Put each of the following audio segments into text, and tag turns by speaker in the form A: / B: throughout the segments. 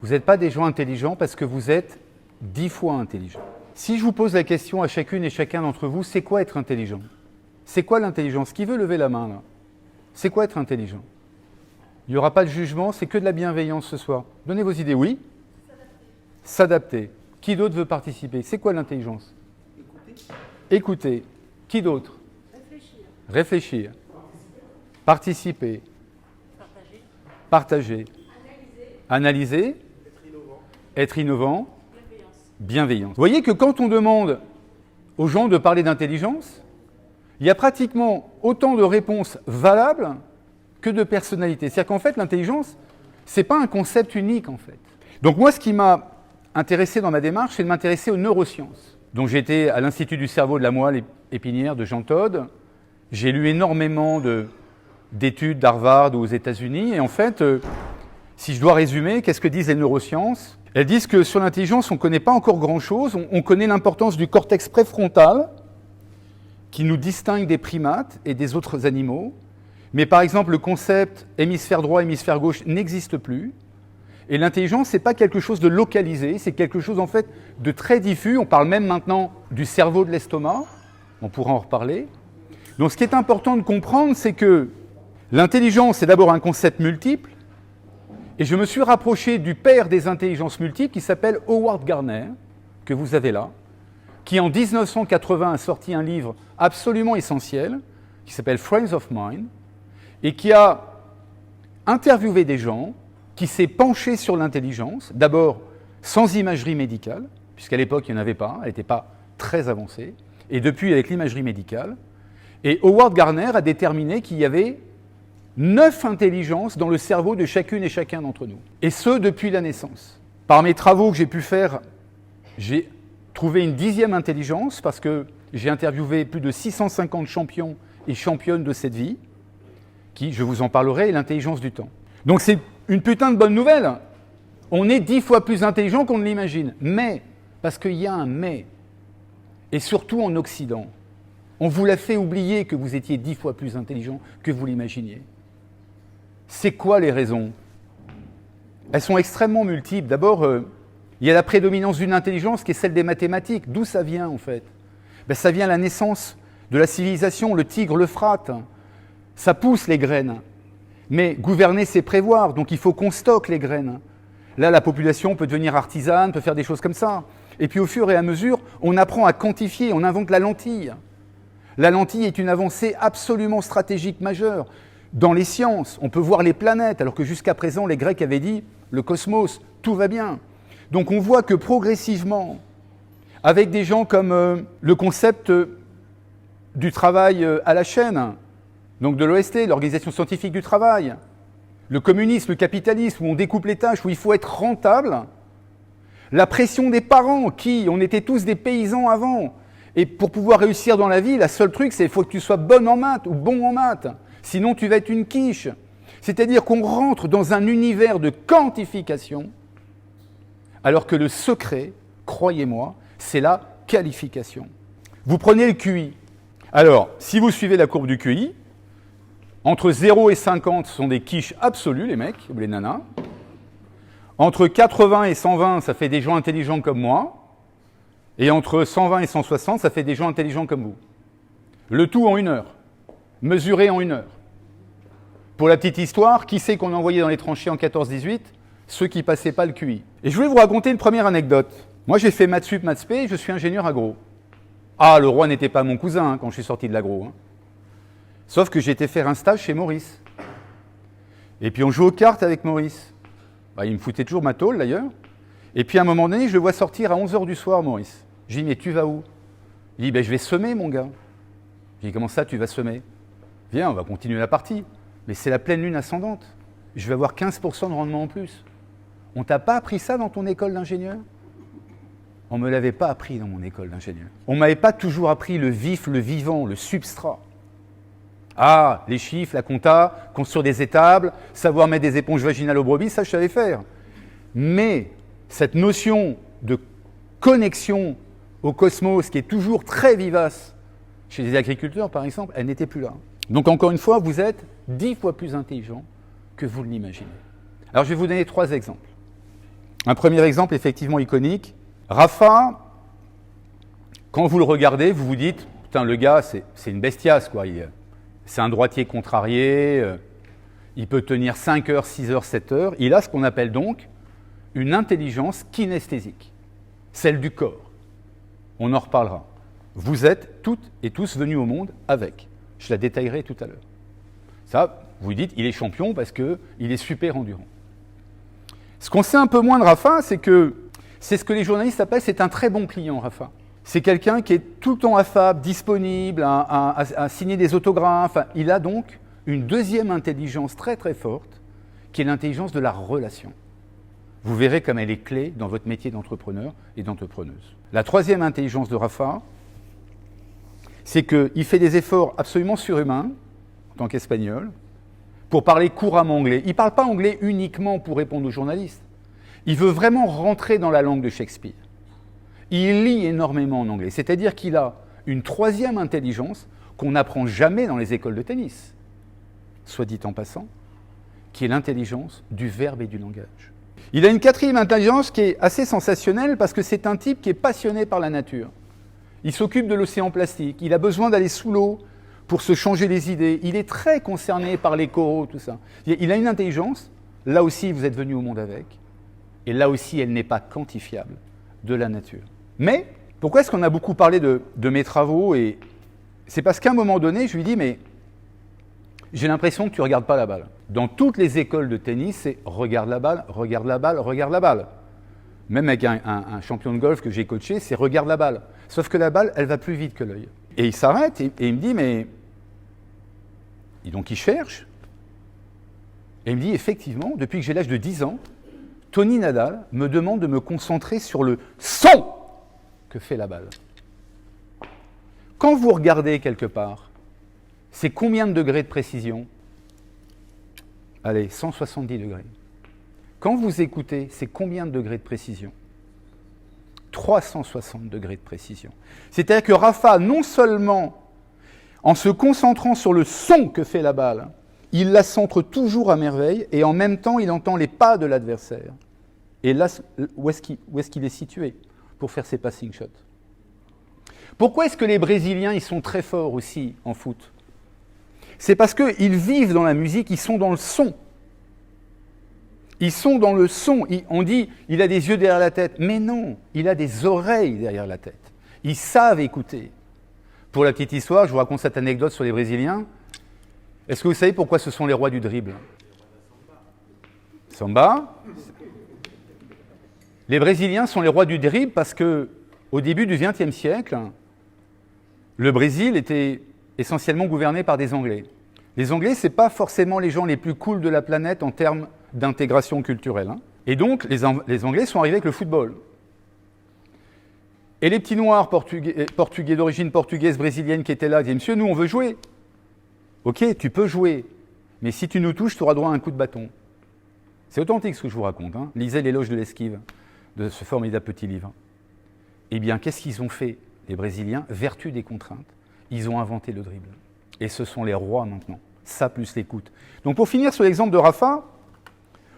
A: Vous n'êtes pas des gens intelligents parce que vous êtes 10 fois intelligents. Si je vous pose la question à chacune et chacun d'entre vous, c'est quoi être intelligent? C'est quoi l'intelligence? Qui veut lever la main là? C'est quoi être intelligent? Il n'y aura pas de jugement, c'est que de la bienveillance ce soir. Donnez vos idées, oui? S'adapter. Qui d'autre veut participer? C'est quoi l'intelligence? Écouter. Qui d'autre? Réfléchir. Participer. Partager. Analyser. Être innovant. Bienveillance. Vous voyez que quand on demande aux gens de parler d'intelligence, il y a pratiquement autant de réponses valables que de personnalités. C'est-à-dire qu'en fait, l'intelligence, ce n'est pas un concept unique, en fait. Donc moi, ce qui m'a intéressé dans ma démarche, c'est de m'intéresser aux neurosciences. Donc j'ai été à l'Institut du cerveau de la moelle épinière de Jean Todt. J'ai lu énormément d'études d'Harvard ou aux États-Unis. Et en fait, si je dois résumer, qu'est-ce que disent les neurosciences? Elles disent que sur l'intelligence, on ne connaît pas encore grand-chose. On connaît l'importance du cortex préfrontal, qui nous distingue des primates et des autres animaux. Mais par exemple, le concept hémisphère droit, hémisphère gauche n'existe plus. Et l'intelligence, ce n'est pas quelque chose de localisé, c'est quelque chose en fait de très diffus. On parle même maintenant du cerveau de l'estomac. On pourra en reparler. Donc ce qui est important de comprendre, c'est que l'intelligence est d'abord un concept multiple. Et je me suis rapproché du père des intelligences multiples qui s'appelle Howard Gardner, que vous avez là, qui en 1980 a sorti un livre absolument essentiel, qui s'appelle Frames of Mind, et qui a interviewé des gens, qui s'est penché sur l'intelligence, d'abord sans imagerie médicale, puisqu'à l'époque il n'y en avait pas, elle n'était pas très avancée, et depuis avec l'imagerie médicale. Et Howard Gardner a déterminé qu'il y avait 9 intelligences dans le cerveau de chacune et chacun d'entre nous. Et ce, depuis la naissance. Par mes travaux que j'ai pu faire, j'ai trouvé une 10e intelligence, parce que j'ai interviewé plus de 650 champions et championnes de cette vie, qui, je vous en parlerai, est l'intelligence du temps. Donc c'est une putain de bonne nouvelle. On est 10 fois plus intelligent qu'on ne l'imagine. Mais, parce qu'il y a un mais, et surtout en Occident, on vous l'a fait oublier que vous étiez 10 fois plus intelligent que vous l'imaginiez. C'est quoi les raisons? Elles sont extrêmement multiples. D'abord, il y a la prédominance d'une intelligence qui est celle des mathématiques. D'où ça vient, en fait? Ça vient à la naissance de la civilisation, le Tigre, l'Euphrate. Ça pousse les graines. Mais gouverner, c'est prévoir. Donc il faut qu'on stocke les graines. Là, la population peut devenir artisane, peut faire des choses comme ça. Et puis au fur et à mesure, on apprend à quantifier, on invente la lentille. La lentille est une avancée absolument stratégique majeure. Dans les sciences, on peut voir les planètes, alors que jusqu'à présent, les Grecs avaient dit le cosmos, tout va bien. Donc on voit que progressivement, avec des gens comme le concept du travail à la chaîne, donc de l'OST, l'Organisation scientifique du travail, le communisme, le capitalisme, où on découpe les tâches, où il faut être rentable, la pression des parents, on était tous des paysans avant, et pour pouvoir réussir dans la vie, le seul truc, c'est qu'il faut que tu sois bonne en maths ou bon en maths. Sinon, tu vas être une quiche. C'est-à-dire qu'on rentre dans un univers de quantification, alors que le secret, croyez-moi, c'est la qualification. Vous prenez le QI. Alors, si vous suivez la courbe du QI, entre 0 et 50, ce sont des quiches absolues, les mecs, ou les nanas. Entre 80 et 120, ça fait des gens intelligents comme moi. Et entre 120 et 160, ça fait des gens intelligents comme vous. Le tout en 1 heure. Mesuré en 1 heure. Pour la petite histoire, qui c'est qu'on envoyait dans les tranchées en 14-18? Ceux qui passaient pas le QI. Et je voulais vous raconter une première anecdote. Moi, j'ai fait maths sup, maths spé, je suis ingénieur agro. Ah, le roi n'était pas mon cousin quand je suis sorti de l'agro. Sauf que j'ai été faire un stage chez Maurice. Et puis on joue aux cartes avec Maurice. Il me foutait toujours ma tôle d'ailleurs. Et puis à un moment donné, je le vois sortir à 11h du soir, Maurice. J'ai dit, mais tu vas où? Il dit, je vais semer, mon gars. J'ai dit, comment ça, tu vas semer? Viens, on va continuer la partie. Mais c'est la pleine lune ascendante. Je vais avoir 15% de rendement en plus. On t'a pas appris ça dans ton école d'ingénieur? On ne me l'avait pas appris dans mon école d'ingénieur. On ne m'avait pas toujours appris le vif, le vivant, le substrat. Ah, les chiffres, la compta, construire des étables, savoir mettre des éponges vaginales aux brebis, ça je savais faire. Mais cette notion de connexion au cosmos qui est toujours très vivace chez les agriculteurs, par exemple, elle n'était plus là. Donc encore une fois, vous êtes 10 fois plus intelligent que vous ne l'imaginez. Alors je vais vous donner 3 exemples. Un premier exemple effectivement iconique. Rafa, quand vous le regardez, vous vous dites, putain, le gars, c'est une bestiace, quoi. C'est un droitier contrarié, il peut tenir 5 heures, 6 heures, 7 heures. Il a ce qu'on appelle donc une intelligence kinesthésique, celle du corps. On en reparlera. Vous êtes toutes et tous venus au monde avec. Je la détaillerai tout à l'heure. Ça, vous dites, il est champion parce qu'il est super endurant. Ce qu'on sait un peu moins de Rafa, c'est que c'est ce que les journalistes appellent, c'est un très bon client, Rafa. C'est quelqu'un qui est tout le temps affable, disponible, à signer des autographes. Il a donc une deuxième intelligence très très forte, qui est l'intelligence de la relation. Vous verrez comme elle est clé dans votre métier d'entrepreneur et d'entrepreneuse. La troisième intelligence de Rafa, c'est qu'il fait des efforts absolument surhumains, en tant qu'Espagnol, pour parler couramment anglais. Il ne parle pas anglais uniquement pour répondre aux journalistes. Il veut vraiment rentrer dans la langue de Shakespeare. Il lit énormément en anglais, c'est-à-dire qu'il a une troisième intelligence qu'on n'apprend jamais dans les écoles de tennis, soit dit en passant, qui est l'intelligence du verbe et du langage. Il a une quatrième intelligence qui est assez sensationnelle parce que c'est un type qui est passionné par la nature. Il s'occupe de l'océan plastique, il a besoin d'aller sous l'eau pour se changer les idées. Il est très concerné par les coraux, tout ça. Il a une intelligence, là aussi vous êtes venu au monde avec, et là aussi elle n'est pas quantifiable, de la nature. Mais pourquoi est-ce qu'on a beaucoup parlé de mes travaux et c'est parce qu'à un moment donné, je lui dis, mais j'ai l'impression que tu ne regardes pas la balle. Dans toutes les écoles de tennis, c'est regarde la balle, regarde la balle, regarde la balle. Même avec un champion de golf que j'ai coaché, c'est regarde la balle. Sauf que la balle, elle va plus vite que l'œil. Et il s'arrête et il me dit, mais... Et donc il cherche. Et il me dit, effectivement, depuis que j'ai l'âge de 10 ans, Tony Nadal me demande de me concentrer sur le son que fait la balle. Quand vous regardez quelque part, c'est combien de degrés de précision? Allez, 170 degrés. Quand vous écoutez, c'est combien de degrés de précision? 360 degrés de précision. C'est-à-dire que Rafa, non seulement en se concentrant sur le son que fait la balle, il la centre toujours à merveille et en même temps, il entend les pas de l'adversaire. Et là, où est-ce qu'il est situé pour faire ses passing shots? Pourquoi est-ce que les Brésiliens, ils sont très forts aussi en foot? C'est parce qu'ils vivent dans la musique, ils sont dans le son. Ils sont dans le son. On dit, il a des yeux derrière la tête. Mais non, il a des oreilles derrière la tête. Ils savent écouter. Pour la petite histoire, je vous raconte cette anecdote sur les Brésiliens. Est-ce que vous savez pourquoi ce sont les rois du dribble? Samba. Les Brésiliens sont les rois du dribble parce qu'au début du XXe siècle, le Brésil était essentiellement gouverné par des Anglais. Les Anglais, ce n'est pas forcément les gens les plus cool de la planète en termes d'intégration culturelle. Hein. Et donc, les Anglais sont arrivés avec le football. Et les petits noirs portugais d'origine portugaise, brésilienne qui étaient là, disaient « Monsieur, nous, on veut jouer. » Ok, tu peux jouer, mais si tu nous touches, tu auras droit à un coup de bâton. C'est authentique ce que je vous raconte. Hein. Lisez l'éloge de l'esquive de ce formidable petit livre. Eh bien, qu'est-ce qu'ils ont fait, les Brésiliens? Vertu des contraintes. Ils ont inventé le dribble. Et ce sont les rois maintenant. Ça plus l'écoute. Donc pour finir sur l'exemple de Rafa,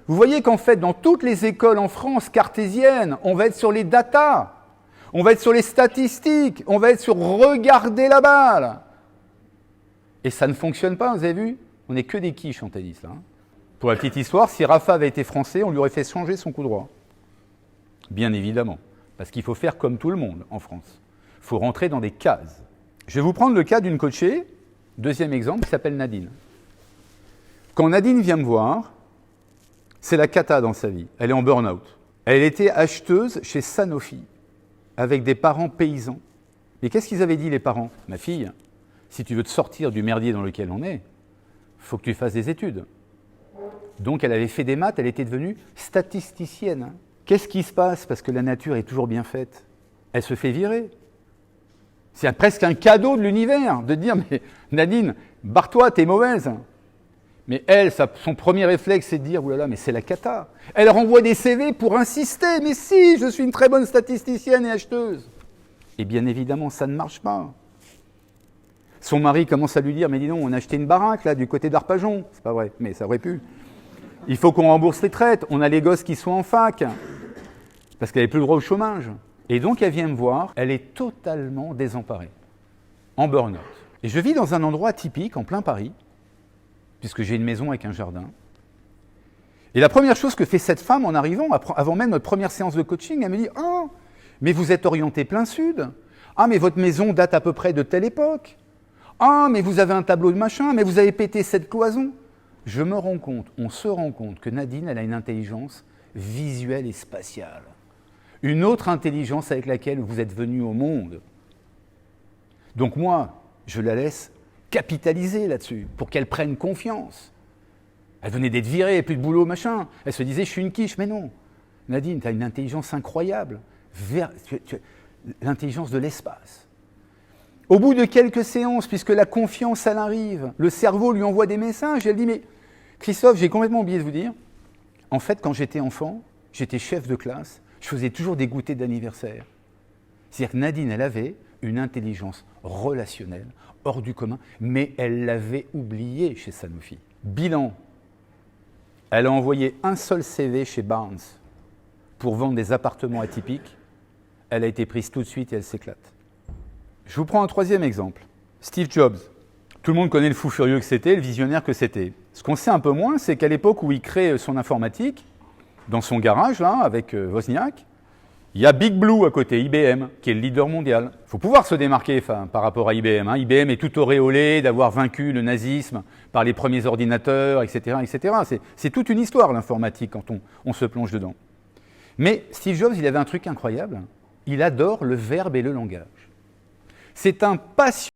A: vous voyez qu'en fait, dans toutes les écoles en France cartésiennes, on va être sur les datas, on va être sur les statistiques, on va être sur regarder la balle. Et ça ne fonctionne pas, vous avez vu? On n'est que des quiches en tennis. Là, hein. Pour la petite histoire, si Rafa avait été français, on lui aurait fait changer son coup droit. Bien évidemment. Parce qu'il faut faire comme tout le monde en France. Il faut rentrer dans des cases. Je vais vous prendre le cas d'une coachée, deuxième exemple, qui s'appelle Nadine. Quand Nadine vient me voir, c'est la cata dans sa vie. Elle est en burn-out. Elle était acheteuse chez Sanofi, avec des parents paysans. Et qu'est-ce qu'ils avaient dit, les parents? Ma fille, si tu veux te sortir du merdier dans lequel on est, il faut que tu fasses des études. Donc elle avait fait des maths, elle était devenue statisticienne. Qu'est-ce qui se passe? Parce que la nature est toujours bien faite. Elle se fait virer. C'est presque un cadeau de l'univers de dire « Mais Nadine, barre-toi, t'es mauvaise ». Mais elle, son premier réflexe, c'est de dire « Ouh là là, mais c'est la cata ». Elle renvoie des CV pour insister « Mais si, je suis une très bonne statisticienne et acheteuse ». Et bien évidemment, ça ne marche pas. Son mari commence à lui dire « Mais dis donc, on a acheté une baraque là, du côté d'Arpajon ». C'est pas vrai, mais ça aurait pu. Il faut qu'on rembourse les traites, on a les gosses qui sont en fac. parce qu'elle n'avait plus le droit au chômage. Et donc elle vient me voir, elle est totalement désemparée, en burn-out. Et je vis dans un endroit atypique, en plein Paris, puisque j'ai une maison avec un jardin. Et la première chose que fait cette femme en arrivant, avant même notre première séance de coaching, elle me dit « Ah, mais vous êtes orienté plein sud. Ah, mais votre maison date à peu près de telle époque. Ah, mais vous avez un tableau de machin, mais vous avez pété cette cloison. » Je me rends compte, on se rend compte que Nadine, elle a une intelligence visuelle et spatiale. Une autre intelligence avec laquelle vous êtes venu au monde. Donc moi, je la laisse capitaliser là-dessus, pour qu'elle prenne confiance. Elle venait d'être virée, plus de boulot, machin. Elle se disait, je suis une quiche. Mais non. Nadine, tu as une intelligence incroyable. L'intelligence de l'espace. Au bout de quelques séances, puisque la confiance, elle arrive, le cerveau lui envoie des messages, elle dit, mais Christophe, j'ai complètement oublié de vous dire, en fait, quand j'étais enfant, j'étais chef de classe, je faisais toujours des goûters d'anniversaire. C'est-à-dire que Nadine, elle avait une intelligence relationnelle, hors du commun, mais elle l'avait oublié chez Sanofi. Bilan, elle a envoyé un seul CV chez Barnes pour vendre des appartements atypiques. Elle a été prise tout de suite et elle s'éclate. Je vous prends un troisième exemple. Steve Jobs. Tout le monde connaît le fou furieux que c'était, le visionnaire que c'était. Ce qu'on sait un peu moins, c'est qu'à l'époque où il crée son informatique, dans son garage, là, avec Wozniak, il y a Big Blue à côté, IBM, qui est le leader mondial. Il faut pouvoir se démarquer par rapport à IBM. IBM est tout auréolé d'avoir vaincu le nazisme par les premiers ordinateurs, etc. etc. C'est toute une histoire, l'informatique, quand on se plonge dedans. Mais Steve Jobs, il avait un truc incroyable. Il adore le verbe et le langage. C'est un passionné